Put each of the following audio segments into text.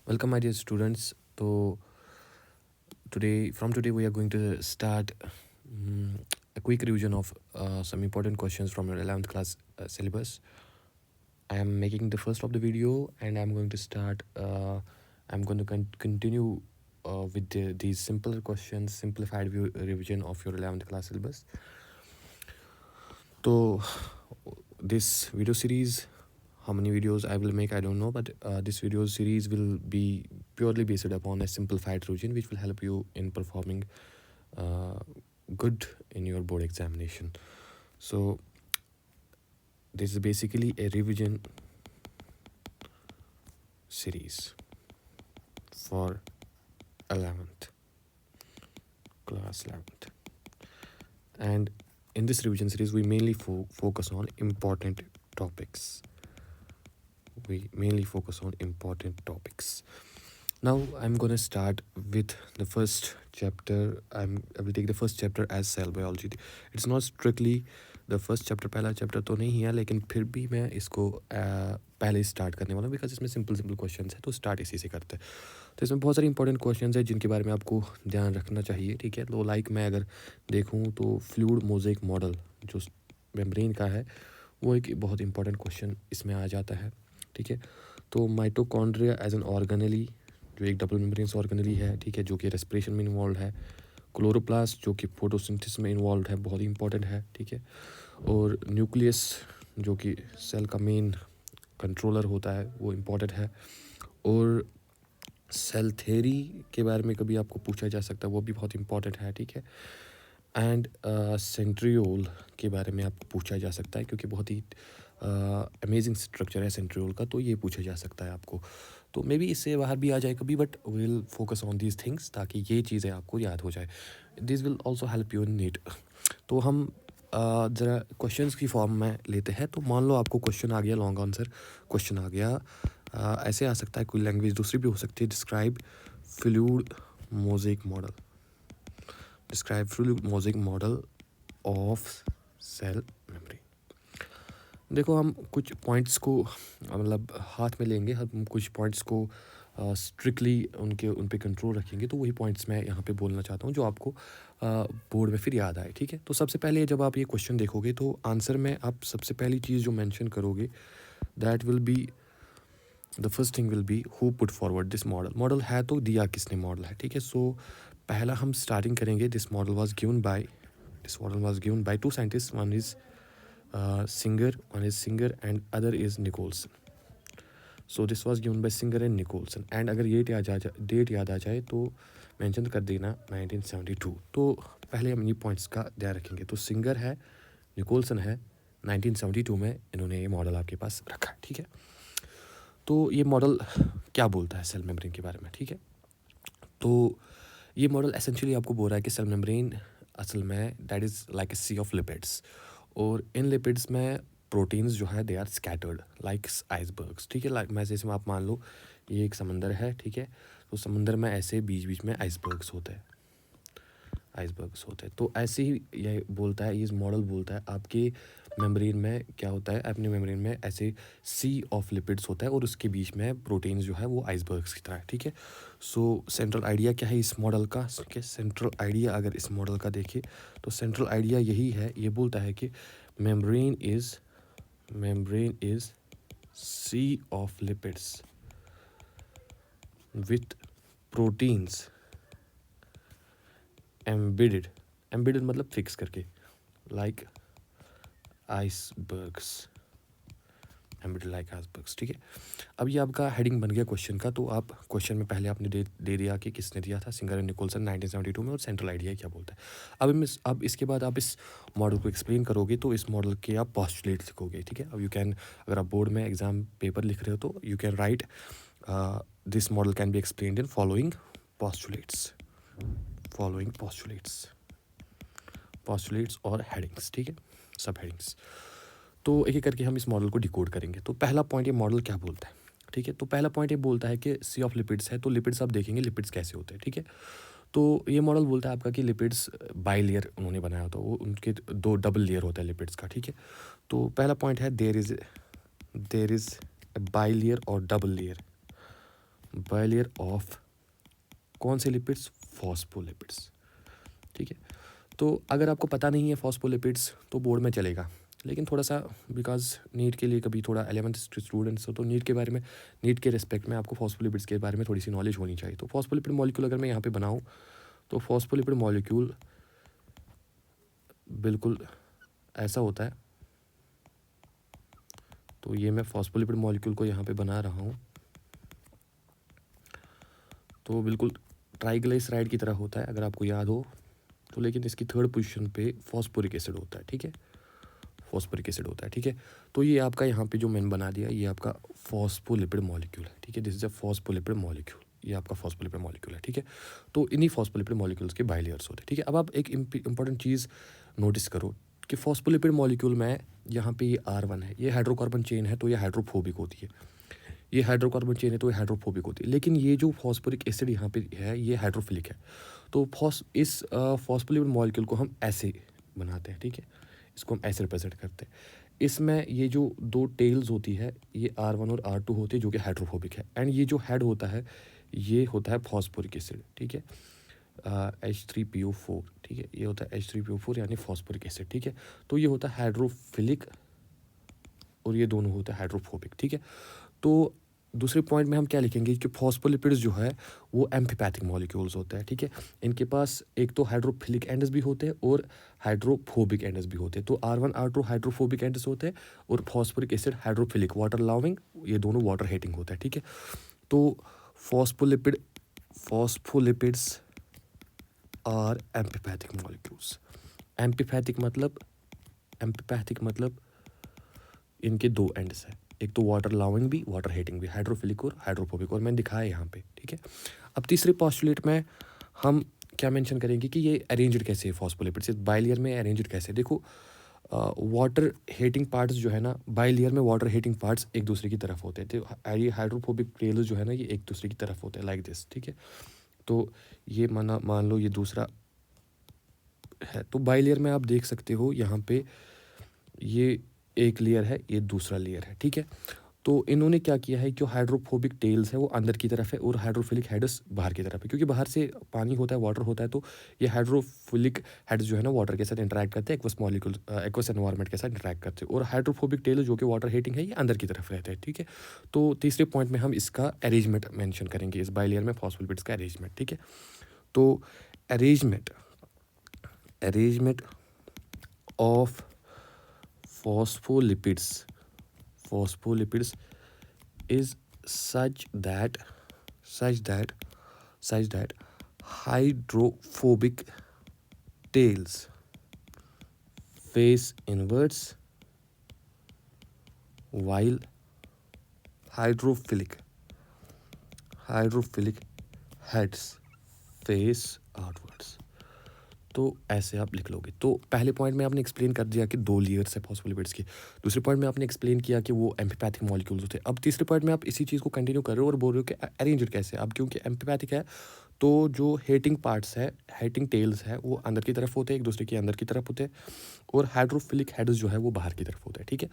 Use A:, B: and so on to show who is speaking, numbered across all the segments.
A: Welcome, my dear students. So today we are going to start a quick revision of some important questions from your 11th class syllabus. I am making the first of the video, and I'm going to start. I'm going to continue with these simpler questions, simplified revision of your 11th class syllabus. So this video series, how many videos I will make, I don't know, but this video series will be purely based upon a simplified routine which will help you in performing uh, good in your board examination. So this is basically a revision series for 11th class 11th, and in this revision series we mainly focus on important topics. Now I'm gonna start with the first chapter. I will take the first chapter as cell biology. It's not strictly the first chapter, पहला chapter तो नहीं है, लेकिन फिर भी मैं इसको पहले स्टार्ट करने वाला हूँ बिकॉज इसमें सिंपल क्वेश्चन है, तो स्टार्ट इसी से करते हैं. तो इसमें बहुत सारे इंपॉर्टेंट क्वेश्चन है जिनके बारे में आपको ध्यान रखना चाहिए. ठीक है, तो लाइक मैं अगर देखूँ तो फ्लूइड मोज़ेक मॉडल जो मेम्ब्रेन का है वो एक बहुत इंपॉर्टेंट क्वेश्चन इसमें आ जाता है. ठीक है, तो माइटोकॉन्ड्रिया एज एन ऑर्गेनली जो एक डबल मेम्ब्रेन्स ऑर्गेनली है, ठीक है, जो कि रेस्पिरेशन में इन्वॉल्व है. क्लोरोप्लास्ट जो कि फोटोसिंथेसिस में इन्वॉल्व है, बहुत ही इंपॉर्टेंट है. ठीक है, और न्यूक्लियस जो कि सेल का मेन कंट्रोलर होता है, वो इम्पॉर्टेंट है. और सेल थ्योरी के बारे में कभी आपको पूछा जा सकता है, वो भी बहुत इंपॉर्टेंट है. ठीक है, एंड सेंट्रियोल के बारे में आपको पूछा जा सकता है क्योंकि बहुत ही अमेजिंग स्ट्रक्चर है सेंट्रियोल का, तो ये पूछा जा सकता है आपको. तो मे बी इससे बाहर भी आ जाए कभी, but will focus on these things ताकि ये चीज़ें आपको याद हो जाए. This will also help you in NEET. तो हम ज़रा क्वेश्चंस की फॉर्म में लेते हैं. तो मान लो आपको क्वेश्चन आ गया, लॉन्ग आंसर क्वेश्चन आ गया. ऐसे आ सकता है, कोई लैंग्वेज दूसरी भी हो सकती है. Describe fluid mosaic model. Describe fluid mosaic model of cell membrane. देखो, हम कुछ पॉइंट्स को मतलब हाथ में लेंगे, हम कुछ पॉइंट्स को स्ट्रिक्टली उन पे कंट्रोल रखेंगे. तो वही पॉइंट्स मैं यहाँ पे बोलना चाहता हूँ जो आपको बोर्ड में फिर याद आए. ठीक है, तो सबसे पहले जब आप ये क्वेश्चन देखोगे तो आंसर में आप सबसे पहली चीज़ जो मेंशन करोगे, that will be the first thing will be who put forward this model. Model है तो दिया किसने मॉडल है. ठीक है, सो पहला हम स्टार्टिंग करेंगे. This model was given by two scientist. One is Singer and other is Nicholson. So this was given by Singer and Nicholson. And अगर ये डेट याद आ जाए तो मेंशन कर देना 1972. तो पहले हम ये पॉइंट्स का ध्यान रखेंगे. तो सिंगर है, निकोलसन है, 1972 में इन्होंने ये मॉडल आपके पास रखा है. ठीक है, तो ये मॉडल क्या बोलता है सेल मेम्ब्रेन के बारे में. ठीक है, तो ये मॉडल एसेंशियली आपको बोल रहा है कि सेल मेम्ब्रेन असल में that is like a sea of lipids. और इन लिपिड्स में प्रोटीन्स जो है they are scattered like icebergs. ठीक है, लाइक मैं जैसे आप मान लो ये एक समंदर है. ठीक है, तो समंदर में ऐसे बीच बीच में आइसबर्ग्स होते हैं. तो ऐसे ही ये बोलता है, ये मॉडल बोलता है आपके मेम्ब्रेन में क्या होता है. अपने मेम्ब्रेन में ऐसे सी ऑफ लिपिड्स होता है और उसके बीच में प्रोटीन्स जो है वो आइसबर्ग्स की तरह है. ठीक है, सो सेंट्रल आइडिया क्या है इस मॉडल का. सेंट्रल आइडिया अगर इस मॉडल का देखें तो सेंट्रल आइडिया यही है. ये बोलता है कि membrane is sea of lipids with proteins embedded मतलब फिक्स करके, लाइक आइसबर्ग्स. ठीक है, अब ये आपका हेडिंग बन गया क्वेश्चन का. तो आप क्वेश्चन में पहले आपने दे दिया कि किसने दिया था, सिंगर एंड निकोलसन 1972 में, और सेंट्रल आइडिया क्या बोलता है. अब इसके बाद आप इस मॉडल को एक्सप्लेन करोगे तो इस मॉडल के आप पॉस्टुलेट लिखोगे. ठीक है, अब यू कैन, अगर आप बोर्ड में एग्जाम पेपर लिख रहे हो तो you can write this model can be explained in following postulates और हेडिंग्स. ठीक है, सब हेडिंग्स. तो एक एक करके हम इस मॉडल को डिकोड करेंगे. तो पहला पॉइंट, ये मॉडल क्या बोलता है. ठीक है, तो पहला पॉइंट ये बोलता है कि सी ऑफ लिपिड्स है. तो लिपिड्स आप देखेंगे लिपिड्स कैसे होते हैं. ठीक है, तो ये मॉडल बोलता है आपका कि लिपिड्स बाई लेयर उन्होंने बनाया होता है, वो उनके दो डबल लेयर होता है लिपिड्स का. ठीक है, तो पहला पॉइंट है there is a bilayer और डबल लेयर बाइलेयर ऑफ कौन से लिपिड्स, फॉस्फोलिपिड्स। ठीक है, तो अगर आपको पता नहीं है फॉस्फोलिपिड्स तो बोर्ड में चलेगा, लेकिन थोड़ा सा बिकॉज नीट के लिए कभी थोड़ा 11th स्टूडेंट्स हो तो नीट के बारे में, नीट के रिस्पेक्ट में आपको फॉस्फोलिपिड्स के बारे में थोड़ी सी नॉलेज होनी चाहिए। तो फॉस्फोलिपिड मॉलिक्यूल अगर मैं यहाँ पे बनाऊँ तो फॉस्फोलिपिड मॉलिक्यूल बिल्कुल ऐसा होता है। तो ये मैं फॉस्फोलिपिड मॉलिक्यूल को यहाँ पे बना रहा हूँ, तो बिल्कुल ट्राइग्लिसराइड की तरह होता है अगर आपको याद हो तो, लेकिन इसकी थर्ड पोजीशन पे फॉस्फोरिक एसिड होता है। ठीक है, फॉस्फोरिक एसिड होता है। ठीक है, तो ये आपका यहाँ पे जो मैंने बना दिया ये आपका फॉस्फोलिपिड मॉलिक्यूल है। ठीक है, this is a phospholipid molecule, ये आपका फॉस्फोलिपिड मॉलिक्यूल है। ठीक है, तो इन्हीं फॉस्फोलिपिड मॉलिक्यूल्स के बाइलेयर्स होते हैं। ठीक है, अब आप एक इंपॉर्टेंट चीज़ नोटिस करो कि फॉस्फोलिपिड मॉलिक्यूल में यहाँ पे ये R1 है, ये हाइड्रोकार्बन चेन है तो ये हाइड्रोफोबिक होती है, ये हाइड्रोकार्बन चेन है तो ये हाइड्रोफोबिक होती है। लेकिन ये जो फॉस्फोरिक एसिड यहाँ पे है ये हाइड्रोफिलिक है। तो इस फॉस्फोलिपिड मॉलिक्यूल को हम ऐसे बनाते हैं। ठीक है, इसको हम ऐसे रिप्रेजेंट करते हैं। इसमें ये जो दो टेल्स होती है ये R1 और R2 होती है जो कि हाइड्रोफोबिक है, एंड ये जो हेड होता है ये होता है फॉस्फोरिक एसिड। ठीक है, H3PO4। ठीक है, ये होता है H3PO4 यानी फॉस्फोरिक एसिड। ठीक है, तो ये होता है हाइड्रोफिलिक और ये दोनों होता है हाइड्रोफोबिक। ठीक है, तो दूसरे पॉइंट में हम क्या लिखेंगे कि फॉस्फोलिपिड्स जो है वो एम्फीपैथिक मॉलिक्यूल्स होते हैं। ठीक है, इनके पास एक तो हाइड्रोफिलिक एंड्स भी होते हैं और हाइड्रोफोबिक एंड्स भी होते हैं। तो R1 R2 हाइड्रोफोबिक एंड्स होते हैं और phosphoric acid hydrophilic, water loving, ये दोनों वाटर हेटिंग होता है। ठीक है, तो phospholipids are amphipathic molecules. Amphipathic मतलब इनके दो एंड्स हैं, एक तो वाटर लविंग भी, वाटर हेटिंग भी, हाइड्रोफिलिक और हाइड्रोफोबिक, और मैंने दिखाया यहाँ पे। ठीक है, अब तीसरे पोस्टुलेट में हम क्या मेंशन करेंगे कि ये अरेंज्ड कैसे है फॉस्फोलिपिड्स, बाइलेयर में अरेंज्ड कैसे। देखो वाटर हेटिंग पार्ट्स जो है ना, बाइलेयर में वाटर हेटिंग पार्ट्स एक दूसरे की तरफ होते हैं, तो ये हाइड्रोफोबिक टेल्स जो है ना ये एक दूसरे की तरफ होते हैं लाइक दिस। ठीक है, तो ये मान लो ये दूसरा है, तो बाइलेयर में आप देख सकते हो यहाँ पे ये एक लेयर है, ये दूसरा लेयर है। ठीक है, तो इन्होंने क्या किया है कि हाइड्रोफोबिक टेल्स है वो अंदर की तरफ है और हाइड्रोफिलिक हेड्स बाहर की तरफ है, क्योंकि बाहर से पानी होता है, वाटर होता है, तो ये हाइड्रोफिलिक हेड्स जो है ना वाटर के साथ इंटरेक्ट करते हैं, एक्वस मॉलिक्यूल एक्वस एनवायरनमेंट के साथ इंटरेक्ट करते हैं, और हाइड्रोफोबिक टेल जो कि वाटर हीटिंग है ये अंदर की तरफ रहते हैं। ठीक है, तो तीसरे पॉइंट में हम इसका अरेंजमेंट मेंशन करेंगे, इस बाइलेयर में फॉस्फोलिपिड्स का अरेंजमेंट। ठीक है, तो arrangement of phospholipids is such that hydrophobic tails face inwards while hydrophilic heads face outwards। तो ऐसे आप लिख लोगे। तो पहले पॉइंट में आपने एक्सप्लेन कर दिया कि दो लेयर्स है फॉस्फोलिपिड्स की, दूसरे पॉइंट में आपने एक्सप्लेन किया कि वो एम्फीपैथिक मॉलिक्यूल्स होते हैं। अब तीसरे पॉइंट में आप इसी चीज़ को कंटिन्यू कर रहे हो और बोल रहे हो कि अरेंज्ड कैसे। अब क्योंकि एम्फीपैथिक है तो जो हेटिंग पार्ट्स है, हेटिंग टेल्स है वो अंदर की तरफ होते हैं, एक दूसरे के अंदर की तरफ होते हैं, और हाइड्रोफिलिक हेड्स जो है वो बाहर की तरफ होते हैं। ठीक है,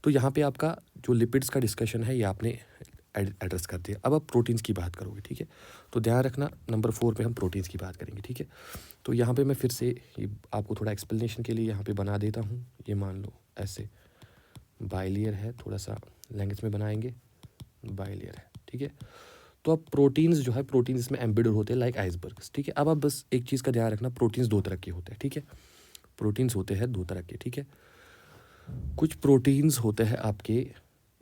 A: तो यहाँ पे आपका जो लिपिड्स का डिस्कशन है ये आपने एड्रेस कर दिया। अब आप प्रोटीन्स की बात करोगे। ठीक है, तो ध्यान रखना नंबर 4 पे हम प्रोटीन्स की बात करेंगे। ठीक है, तो यहाँ पे मैं फिर से ये आपको थोड़ा एक्सप्लेनेशन के लिए यहाँ पे बना देता हूँ। ये मान लो ऐसे बाइलेयर है, थोड़ा सा लैंग्वेज में बनाएंगे, बाइलेयर है। ठीक है, तो अब प्रोटीन्स जो है, प्रोटीन्स इसमें एम्बेडेड होते हैं लाइक आइसबर्ग्स। ठीक है, अब आप बस एक चीज़ का ध्यान रखना, प्रोटीन्स दो तरह के होते हैं। ठीक है, प्रोटीन्स होते हैं दो तरह के। ठीक है, कुछ प्रोटीन्स होते हैं आपके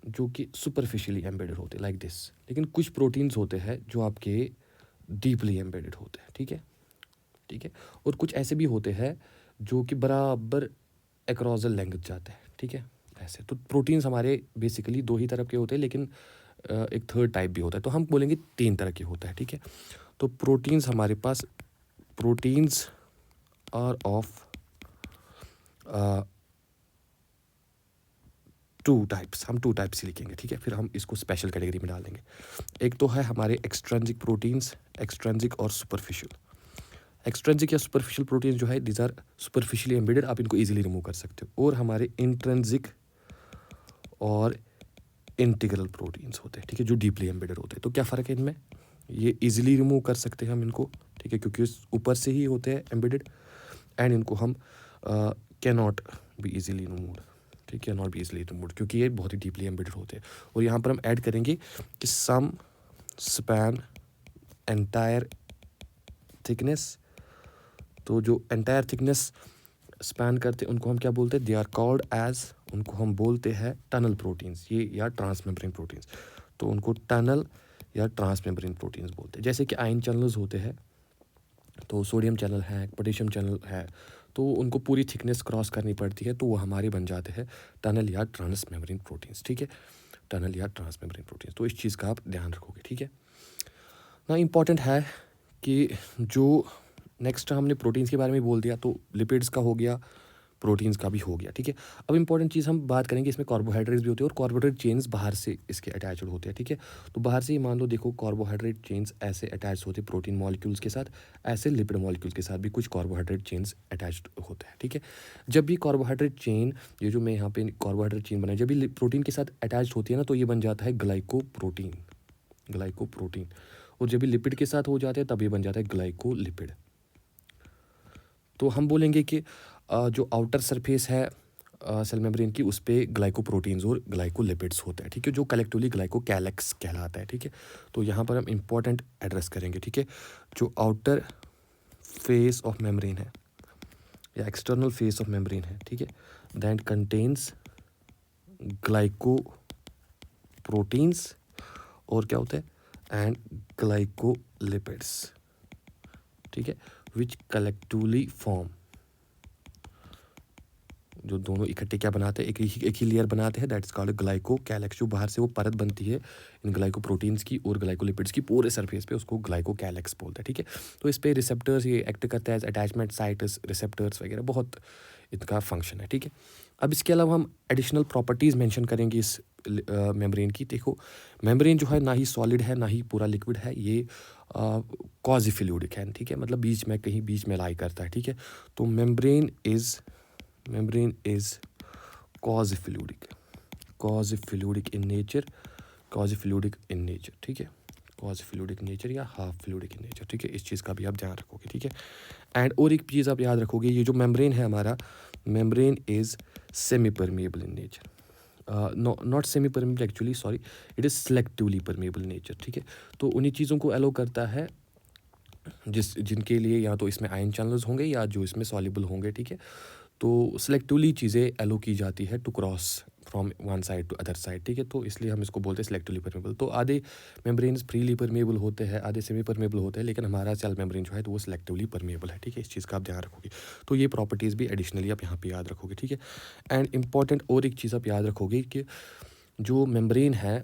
A: जो कि सुपरफिशियली एम्बेडेड होते हैं लाइक दिस, लेकिन कुछ प्रोटीन्स होते हैं जो आपके डीपली एम्बेडेड होते हैं। ठीक है, और कुछ ऐसे भी होते हैं जो कि बराबर अक्रॉस द लेंथ जाते हैं। ठीक है, ऐसे तो प्रोटीन्स हमारे बेसिकली दो ही तरह के होते हैं, लेकिन एक थर्ड टाइप भी होता है, तो हम बोलेंगे 3 तरह के होता है। ठीक है, तो प्रोटीन्स हमारे पास, प्रोटीन्स आर ऑफ 2 टाइप्स, हम 2 टाइप्स ही लिखेंगे। ठीक है, फिर हम इसको स्पेशल कैटेगरी में डाल देंगे। एक तो है हमारे एक्सट्रेंसिक प्रोटीन्स, एक्सट्रेंसिक और सुपरफिशियल। एक्सट्रेंसिक या सुपरफिशियल प्रोटीन्स जो है दीज आर सुपरफिशियली एम्बेडेड, आप इनको इजीली रिमूव कर सकते हो। और हमारे इंट्रेंसिक और इंटीग्रल प्रोटीन्स होते हैं, ठीक है, जो डीपली एम्बेडेड होते हैं। तो क्या फ़र्क है इनमें? ये इजीली रिमूव कर सकते हैं हम इनको, ठीक है, क्योंकि ऊपर से ही होते हैं एम्बेडेड, एंड इनको हम can not be easily removed, ठीक है, नॉट बी इजीली रिमूव्ड, क्योंकि ये बहुत ही डीपली एम्बेडेड होते हैं। और यहाँ पर हम ऐड करेंगे कि सम स्पैन एंटायर थिकनेस। तो जो एंटायर थिकनेस स्पैन करते हैं उनको हम क्या बोलते हैं? दे आर कॉल्ड एज, उनको हम बोलते हैं टनल प्रोटीन्स, ये या ट्रांसमेम्ब्रेन प्रोटीन्स। तो उनको टनल या ट्रांसमेम्ब्रेन प्रोटीन्स बोलते हैं। जैसे कि आयन चैनल्स होते हैं, तो सोडियम चैनल है, पोटेशियम चैनल है, तो उनको पूरी थिकनेस क्रॉस करनी पड़ती है, तो वो हमारे बन जाते हैं टनल या ट्रांसमेम्ब्रेन प्रोटीन्स, ठीक है, टनल या ट्रांसमेम्ब्रेन प्रोटीन्स। तो इस चीज़ का आप ध्यान रखोगे, ठीक है ना। इम्पॉर्टेंट है कि जो नेक्स्ट हमने प्रोटीन्स के बारे में बोल दिया, तो लिपिड्स का हो गया, प्रोटीन्स का भी हो गया, ठीक है। अब इंपॉर्टेंट चीज़ हम बात करेंगे, इसमें कार्बोहाइड्रेट्स भी होते हैं और कार्बोहाइड्रेट चेन्स बाहर से इसके अटैच्ड होते हैं, ठीक है। तो बाहर से ही मान लो, देखो कार्बोहाइड्रेट चेन्स ऐसे अटैच होते हैं प्रोटीन मॉलिक्यूल्स के साथ, ऐसे लिपिड मॉलिक्यूल्स के साथ भी कुछ कार्बोहाइड्रेट चेन्स अटैच्ड होते हैं, ठीक है। जब भी कार्बोहाइड्रेट चेन, ये जो मैं यहाँ पे कार्बोहाइड्रेट चेन बनाई, जब भी प्रोटीन के साथ अटैच होती है ना, तो ये बन जाता है ग्लाइकोप्रोटीन, ग्लाइकोप्रोटीन। और जब भी लिपिड के साथ हो जाते हैं तब ये बन जाता है ग्लाइकोलिपिड। तो हम बोलेंगे कि जो आउटर सरफेस है सेल मेम्ब्रेन की, उस पर ग्लाइकोप्रोटीन्स और ग्लाइकोलिपिड्स होते हैं, ठीक है, जो कलेक्टिवली ग्लाइकोकैलेक्स कहलाता है, ठीक है। तो यहाँ पर हम इंपॉर्टेंट एड्रेस करेंगे, ठीक है। जो आउटर फेस ऑफ मेम्ब्रेन है या एक्सटर्नल फेस ऑफ मेम्ब्रेन है, ठीक है, दैट कंटेन्स ग्लाइकोप्रोटीन्स और क्या होता है, एंड ग्लाइकोलिपिड्स, ठीक है, विच कलेक्टिवली फॉर्म, जो दोनों इकट्ठे क्या बनाते हैं, एक ही लेयर बनाते हैं, दैट इज कॉल्ड ग्लाइकोकैलेक्स। जो बाहर से वो परत बनती है इन ग्लाइकोप्रोटीन्स की और ग्लाइकोलिपिड्स की पूरे सरफेस पे, उसको ग्लाइकोकैलेक्स बोलते हैं, ठीक है। तो इस पे रिसेप्टर्स ये एक्ट करते हैं, अटैचमेंट साइट्स, रिसेप्टर्स वगैरह, बहुत इनका फंक्शन है, ठीक है। अब इसके अलावा हम एडिशनल प्रॉपर्टीज़ मेंशन करेंगे इस मेम्ब्रेन की। देखो, मेम्ब्रेन जो है ना ही सॉलिड है ना ही पूरा लिक्विड है, ये क्वाजी फ्लूइडिक है, ठीक है, मतलब बीच में कहीं बीच में लाई करता है, ठीक है। तो membrane is quasi-fluidic, quasi-fluidic in nature, quasi-fluidic in nature, ठीक है, quasi-fluidic नेचर या हाफ फ्लूइडिक इन नेचर, ठीक है। इस चीज़ का भी आप ध्यान रखोगे, ठीक है। एंड और एक चीज़ आप याद रखोगे, ये जो मेम्ब्रेन है हमारा, membrane is semi permeable in nature, not semi permeable actually, sorry, it is selectively permeable nature, ठीक है। तो उन्हीं चीज़ों को अलो करता है जिनके लिए या तो इसमें आयन चैनल्स होंगे या जो इसमें सॉल्युबल होंगे, ठीक है। तो सिलेक्टिवली चीज़ें एलो की जाती है to cross from one side to other side, ठीक है। तो इसलिए हम इसको बोलते हैं सिलेक्टिवली परमेबल। तो आधे मेम्ब्रेन्स फ्रीली परमेबल होते हैं, आधे सेमी परमेबल होते हैं, लेकिन हमारा सेल मेम्ब्रेन जो है तो वो सिलेक्टिवली परमेबल है, ठीक है। इस चीज़ का आप ध्यान रखोगे। तो ये प्रॉपर्टीज़ भी एडिशनली आप यहाँ पे याद रखोगे, ठीक है। एंड इम्पॉर्टेंट और एक चीज़ आप याद रखोगे कि जो मेम्ब्रेन है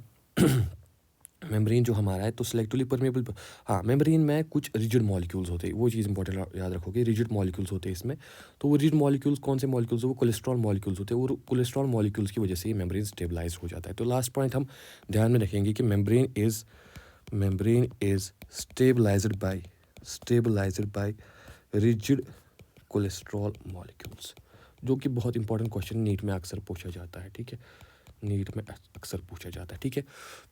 A: मेम्ब्रेन जो हमारा है तो सिलेक्टिवली परमेबल, हाँ, मेम्ब्रेन में कुछ रिजिड मॉलिक्यूल्स होते हैं, वो चीज़ इंपॉर्टेंट याद रखोगे, रिजिड मॉलिक्यूल्स होते हैं इसमें। तो वो रिजिड मॉलिक्यूल्स कौन से मॉलिक्यूल्स, वो कोलेस्ट्रॉल मॉलिक्यूल्स होते हैं, और कोलेस्ट्रॉल मॉलिक्यूल्स की वजह से ये मेम्ब्रेन स्टेबलाइज हो जाता है। तो लास्ट पॉइंट हम ध्यान में रखेंगे कि membrane is stabilised by rigid cholesterol molecules, जो कि बहुत इंपॉर्टेंट क्वेश्चन नीट में अक्सर पूछा जाता है, ठीक है, नीट में अक्सर पूछा जाता है, ठीक है।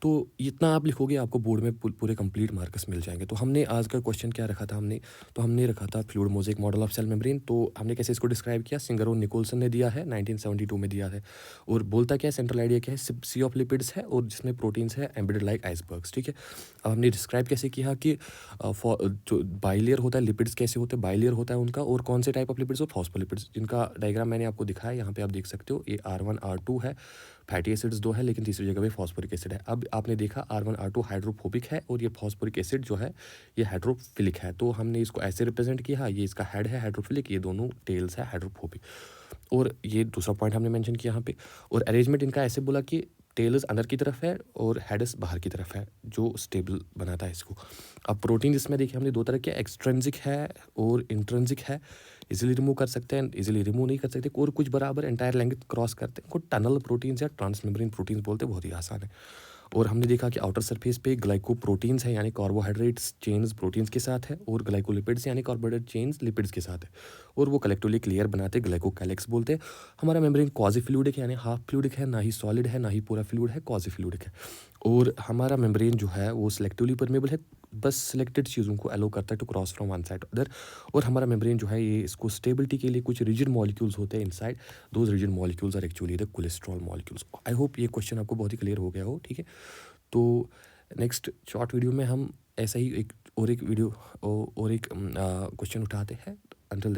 A: तो इतना आप लिखोगे, आपको बोर्ड में पूरे कंप्लीट मार्क्स मिल जाएंगे। तो हमने आज का क्वेश्चन क्या रखा था, हमने रखा था fluid mosaic model of cell membrane. तो हमने कैसे इसको डिस्क्राइब किया, सिंगर और निकोलसन ने दिया है, 1972 में दिया है। और बोलता क्या है, सेंट्रल आइडिया क्या है, सी ऑफ लिपिड्स है और जिसमें प्रोटीन्स है एम्बेडेड लाइक आइसबर्ग्स, ठीक है। अब हमने डिस्क्राइब कैसे किया कि जो बाइलेयर होता है, लिपिड्स कैसे होते हैं, बाइलेयर होता है उनका, और कौन से टाइप ऑफ लिपिड्स, और फॉस्फोलिपिड्स, जिनका डायग्राम मैंने आपको दिखाया, यहाँ पे आप देख सकते हो। ये R1 R2 है, फैटी एसिड्स 2 है, लेकिन तीसरी जगह पे फॉस्फोरिक एसिड है। अब आपने देखा R1 R2 हाइड्रोफोबिक है और ये फॉस्फोरिक एसिड जो है ये हाइड्रोफिलिक है। तो हमने इसको ऐसे रिप्रेजेंट किया, ये इसका हेड है हाइड्रोफिलिक, ये दोनों टेल्स है हाइड्रोफोबिक। और ये दूसरा पॉइंट हमने मेंशन किया यहाँ पे। और अरेंजमेंट इनका ऐसे बोला कि टेल्स अंदर की तरफ है और हेडस बाहर की तरफ है, जो स्टेबल बनाता है इसको। अब प्रोटीन इसमें देखिए हमने दो तरह के, एक्सट्रेंसिक है और इंट्रेंसिक है। इजीली रिमूव कर सकते हैं, इजीली रिमूव नहीं कर सकते, और कुछ बराबर एंटायर लेंथ क्रॉस करते हैं, उनको टनल प्रोटीन्स या ट्रांसमेम्ब्रेन प्रोटीन्स बोलते हैं, बहुत ही आसान है। और हमने देखा कि आउटर सरफेस पे ग्लाइकोप्रोटीन्स हैं यानी कार्बोहाइड्रेट्स चेन्स प्रोटीन्स के साथ है और ग्लाइकोलिपिड्स यानी कार्बोहाइड्रेट चेन्स लिपिड्स के साथ है और वो कलेक्टिवली क्लियर बनाते ग्लाइकोकैलिक्स बोलते हैं। हमारा मेम्ब्रेन क्वाजी फ्लूइडिक है यानी हाफ फ्लूइडिक है, ना ही सॉलिड है ना ही पूरा फ्लूइड है, क्वाजी फ्लूइडिक है। और हमारा मेम्ब्रेन जो है वो सिलेक्टिवली परमेबल है, बस सिलेक्टेड चीज़ों को अलो करता है to cross from one side to other. और हमारा मेम्ब्रेन जो है ये इसको स्टेबिलिटी के लिए कुछ रिजिड मॉलिक्यूल्स होते हैं inside, those rigid molecules are actually the cholesterol molecules. I hope ये क्वेश्चन आपको बहुत ही क्लियर हो गया हो, ठीक है। तो नेक्स्ट शॉर्ट वीडियो में हम ऐसा ही एक वीडियो और एक क्वेश्चन उठाते हैं। अंटिल